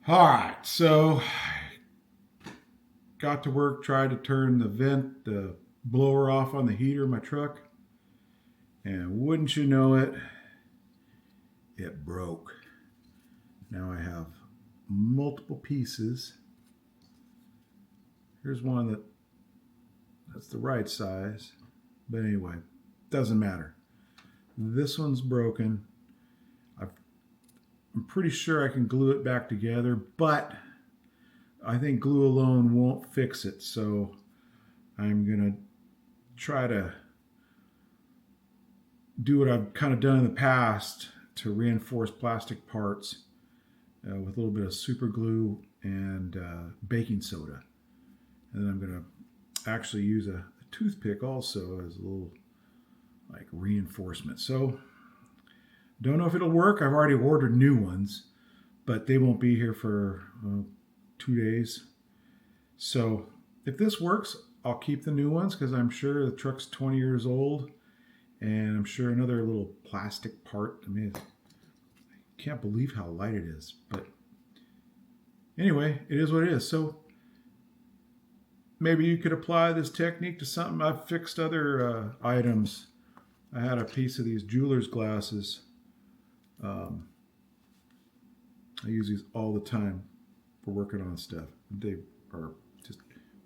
All right, so got to work, tried to turn the blower off on the heater of my truck, and wouldn't you know it, it broke. Now I have multiple pieces. Here's one that's the right size, but anyway, doesn't matter. This one's broken. I've, I'm pretty sure I can glue it back together, but I think glue alone won't fix it. So I'm gonna try to do what I've kind of done in the past to reinforce plastic parts with a little bit of super glue and baking soda. And then I'm going to actually use a toothpick also as a little like reinforcement. So don't know if it'll work. I've already ordered new ones, but they won't be here for 2 days. So if this works, I'll keep the new ones because I'm sure the truck's 20 years old, and I'm sure another little plastic part. I mean, I can't believe how light it is, but anyway, it is what it is. So maybe you could apply this technique to something. I've fixed other items. I had a piece of these jeweler's glasses. I use these all the time for working on stuff. They are just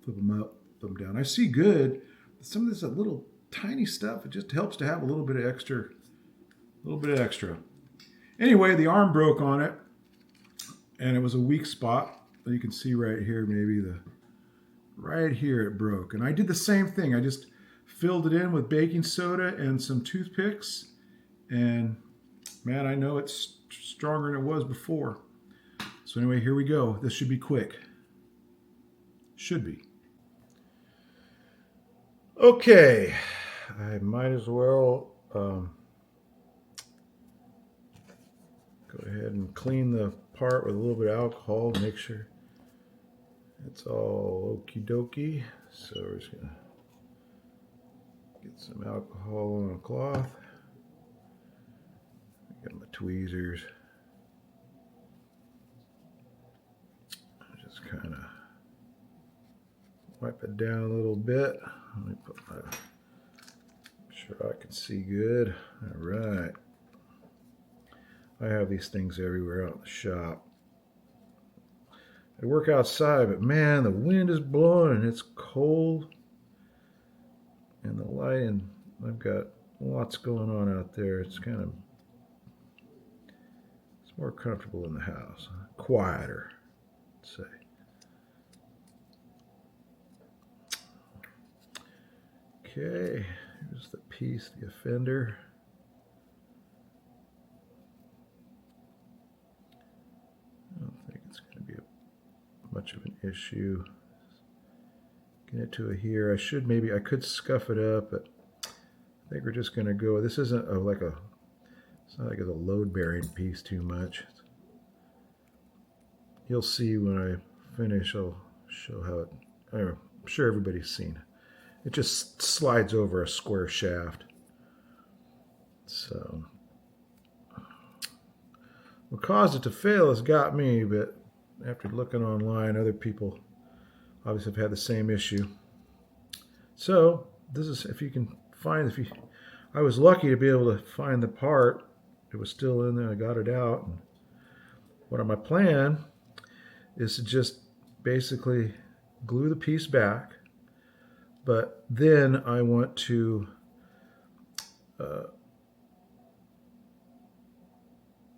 flip them up, flip them down. I see good. But some of this little tiny stuff, it just helps to have a little bit of extra. A little bit of extra. Anyway, the arm broke on it, and it was a weak spot. You can see right here, maybe right here it broke. And I did the same thing. I just filled it in with baking soda and some toothpicks, and man, I know it's stronger than it was before. So anyway, here we go. This should be quick. Should be. Okay, I might as well go ahead and clean the part with a little bit of alcohol to make sure it's all okie dokie. So we're just gonna get some alcohol on a cloth. I got my tweezers. Just kind of wipe it down a little bit. Let me put my, sure I can see good. All right. I have these things everywhere out in the shop. I work outside, but man, the wind is blowing and it's cold. And the lighting, I've got lots going on out there. It's more comfortable in the house. Quieter, let's say. Okay, here's the piece, the offender. I don't think it's going to be much of an issue. Get it to here. I could scuff it up, but I think we're just going to go. This isn't it's not like it's a load-bearing piece too much. You'll see when I finish, I'll show how it, I'm sure everybody's seen it. It just slides over a square shaft. So what caused it to fail has got me, but after looking online, other people obviously have had the same issue. So this is, I was lucky to be able to find the part. It was still in there. I got it out. And my plan is to just basically glue the piece back. But then I want to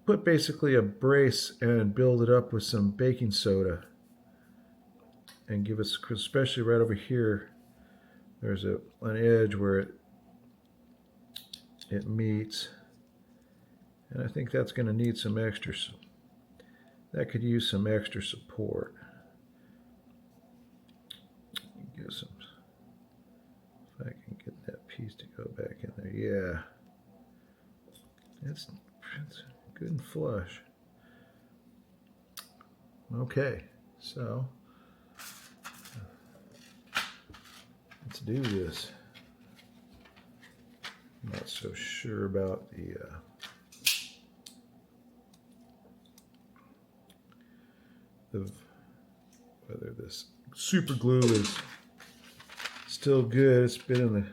put basically a brace and build it up with some baking soda and give us, especially right over here, there's an edge where it meets. And I think that's going to need some extra, that could use some extra support. Give some, if I can get that piece to go back in there. Yeah. It's good and flush. Okay, so let's do this. I'm not so sure about of whether this super glue is still good. It's been in the,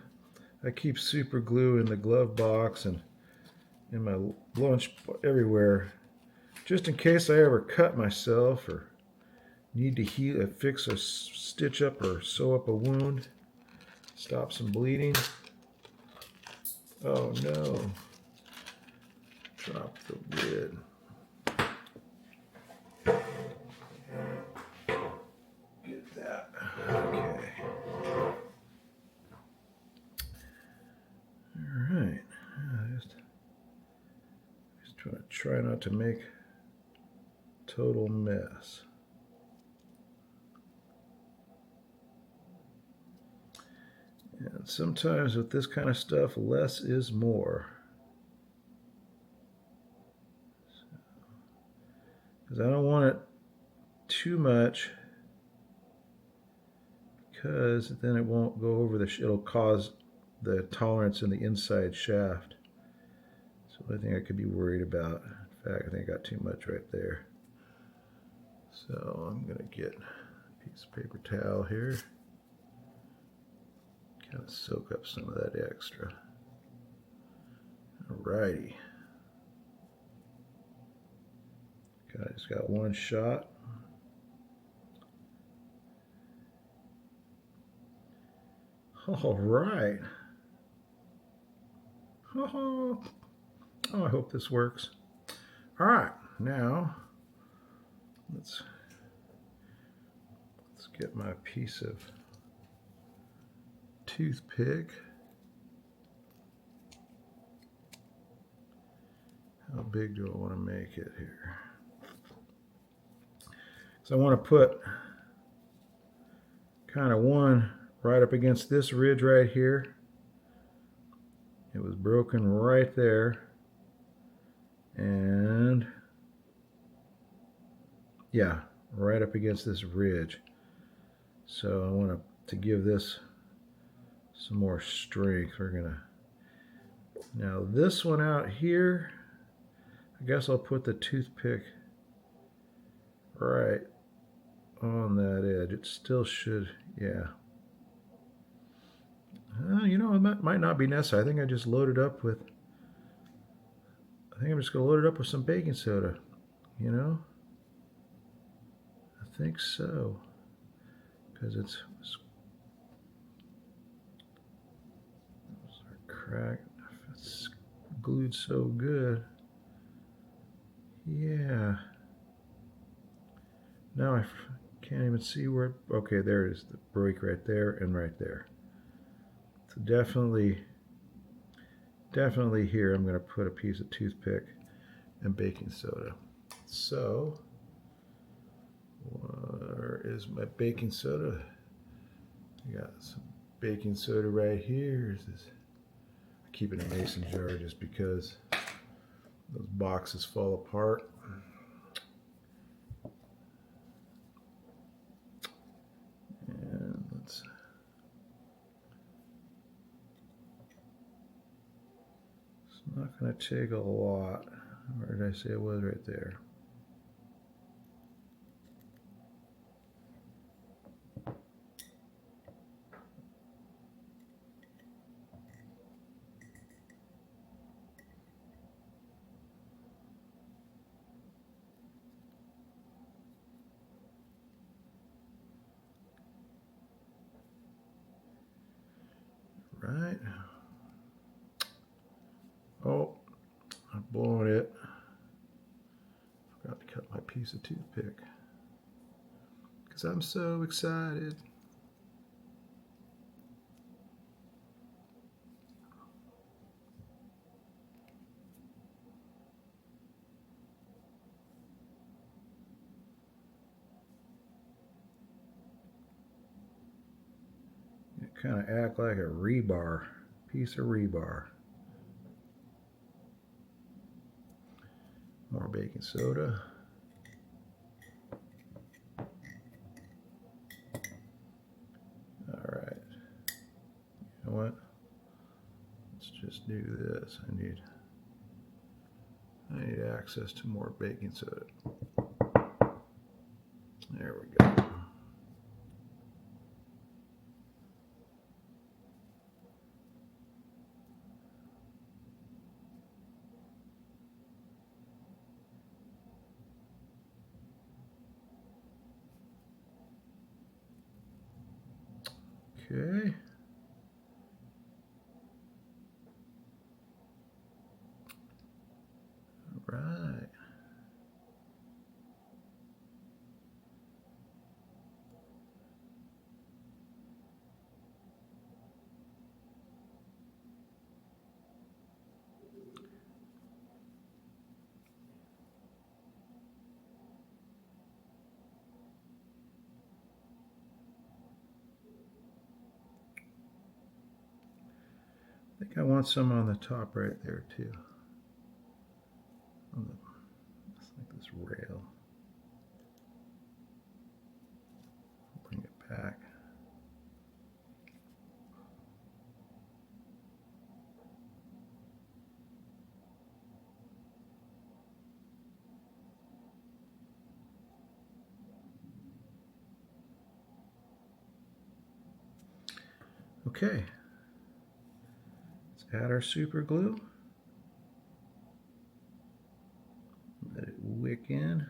I keep super glue in the glove box and in my lunch everywhere, just in case I ever cut myself or need to heal, fix a stitch up or sew up a wound, stop some bleeding. Oh no, drop the lid. Get that, okay. All right, just try not to make a total mess. And sometimes with this kind of stuff, less is more. Because I don't want it too much, because then it won't go over the, it'll cause the tolerance in the inside shaft. So I think I could be worried about. In fact, I think I got too much right there. So I'm going to get a piece of paper towel here. Kind of soak up some of that extra. Alrighty. Okay, I just got one shot. All right. Oh, I hope this works. All right, now let's get my piece of toothpick. How big do I want to make it here? So I want to put kind of one right up against this ridge right here. It was broken right there. And yeah, right up against this ridge. So I want to give this some more strength. We're gonna, now this one out here, I guess I'll put the toothpick right on that edge. It still should, yeah. You know, it might not be necessary. I think I just loaded up with, I think I'm just gonna load it up with some baking soda, you know? I think so. Because it's crack. It's glued so good. Yeah. Now I can't even see where. Okay, there it is. The break right there and right there. So definitely here I'm going to put a piece of toothpick and baking soda. So where is my baking soda? I got some baking soda right here. I keep it in a mason jar just because those boxes fall apart. And it's not going to take a lot. Where did I say it was? Right there. Right. Oh, I'm blowing it. Forgot to cut my piece of toothpick because I'm so excited. It kind of act like a rebar, piece of rebar. More baking soda. All right. You know what? Let's just do this. I need access to more baking soda. There we go. Okay. All right. I think I want some on the top right there too. On the, it's like this rail. Bring it back. Okay. Let's add our super glue. Let it wick in.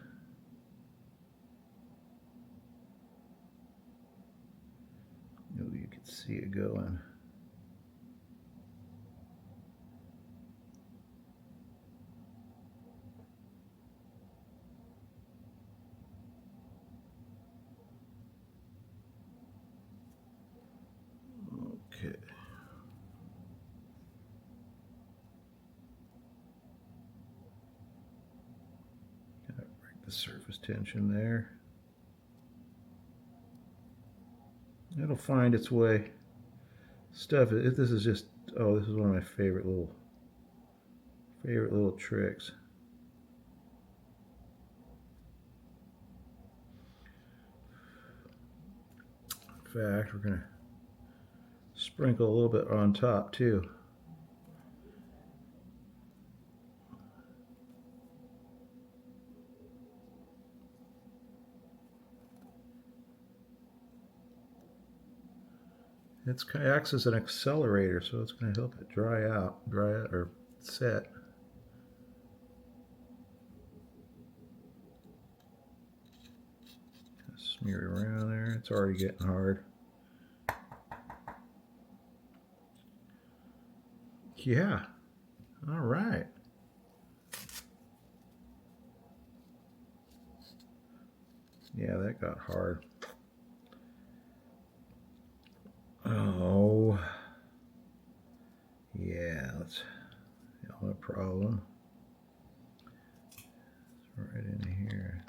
Oh, you can see it going. Okay. Gotta break the surface tension there. It'll find its way. Stuff. If this is just, oh, this is one of my favorite little tricks. In fact, we're gonna sprinkle a little bit on top too. It acts as an accelerator, so it's going to help it dry out or set. Smear it around there. It's already getting hard. Yeah. All right. Yeah, that got hard. Oh. Yeah, that's no problem. It's right in here.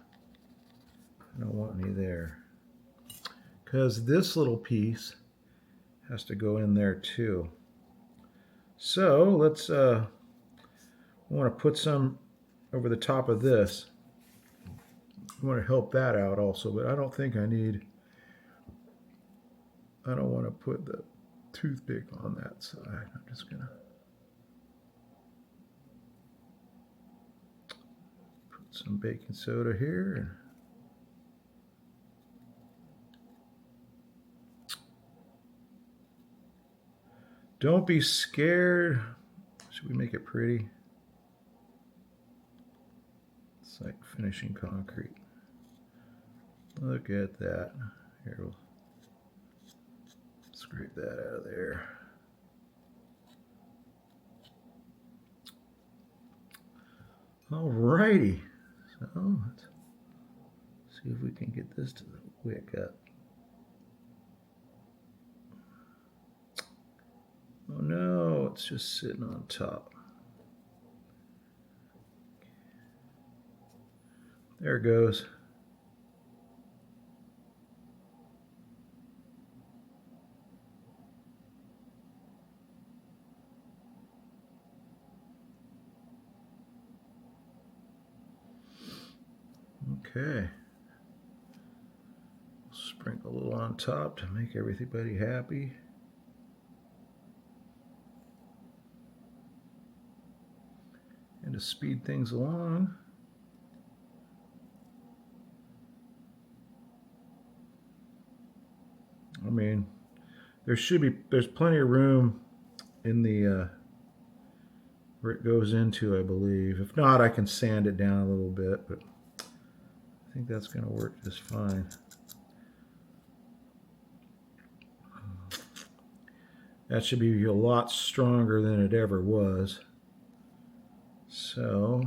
I don't want any there. Because this little piece has to go in there too. So let's, I want to put some over the top of this. I want to help that out also, but I don't think I don't want to put the toothpick on that side. I'm just going to put some baking soda here. Don't be scared. Should we make it pretty? It's like finishing concrete. Look at that. Here, we'll scrape that out of there. Alrighty. So let's see if we can get this to wick up. Oh no, it's just sitting on top. There it goes. Okay. Sprinkle a little on top to make everybody happy. And to speed things along. mean, there's plenty of room in the where it goes into, I believe. If not, I can sand it down a little bit, but I think that's going to work just fine. That should be a lot stronger than it ever was. So,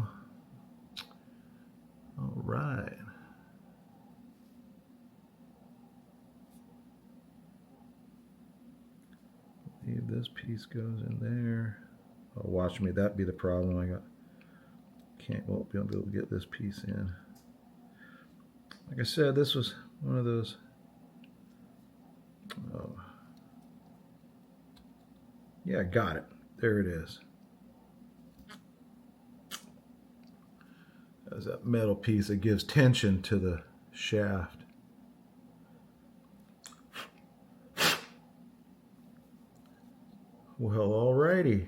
all right. This piece goes in there. Oh, watch me, that'd be the problem. Won't be able to get this piece in. Like I said, this was one of those. Oh, yeah, got it. There it is. There's that metal piece that gives tension to the shaft. Well, alrighty.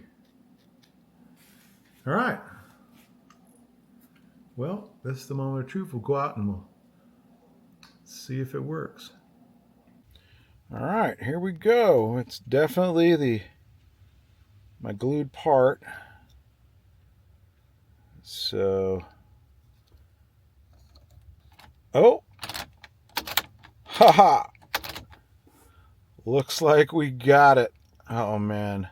All right. Well, this is the moment of truth. We'll go out and we'll see if it works. All right, here we go. It's definitely my glued part. So, oh, haha. Looks like we got it. Oh man.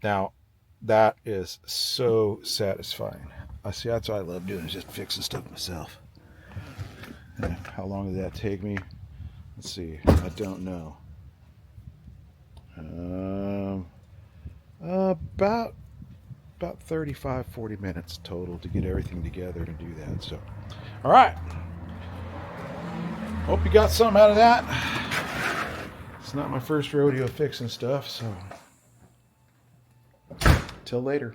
Now, that is so satisfying. I see, that's what I love doing, is just fixing stuff myself. And how long did that take me? Let's see, I don't know. About 35-40 minutes total to get everything together to do that. So, all right. Hope you got something out of that. It's not my first rodeo fixing stuff, so till later.